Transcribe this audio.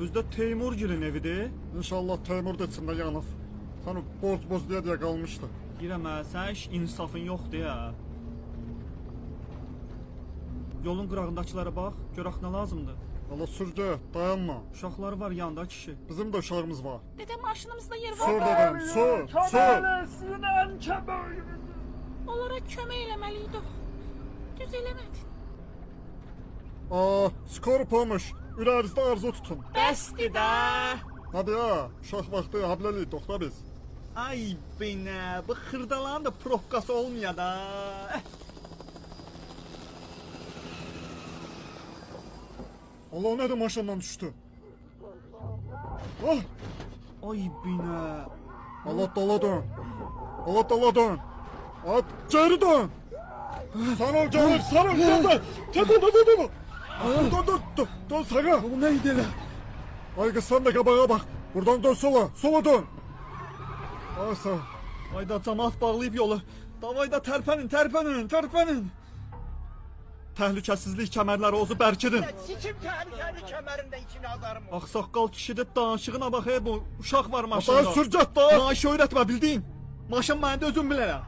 Özdə Teymurgilin evidir. İnşallah Teymur da içində yanıb. Sən o borc deyə qalmışdı. Girəmə, sən heç insafın yoxdur ya. Yolun qırağındakılara bax, görək nə lazımdır. Allah sürgə, dayanma. Uşaqları var yanında kişi. Bizim də uşağımız var. Dede maşınımızda yer Sür var. dedim, sür. Onlara kömək eləməliydik. Düz eləmədin. Skor pomoş. Ürərinizdə arzu tutun. Bəsdir də. Hadi ya, uşaq vaxtı habləliyik da biz. Ay benə, bu xırdaların da probkası olmuyor da. Allah o nədir maşından düşdü. Ay benə. Allah dala dön. Allah dala dön. Geri dön. Sen ol gelir, sen ol gelir. Dur. Dön sana. Bu neydi elə? Ay kız sen de kabağa bak. Buradan dön sola dön. Ay sağ ol. Ayda camaat bağlayıb yolu. Davayda tərpənin. Təhlükəsizlik kəmərləri ozu bərkidin. Sikim təhlükəni kəmərində içine adarım. Ağsaqqal kişidir, danışığına bax, bu uşaq var maşında. Sürgət da. Maaşı öyrətmə bildin. Maşın məndə özüm bilərəm.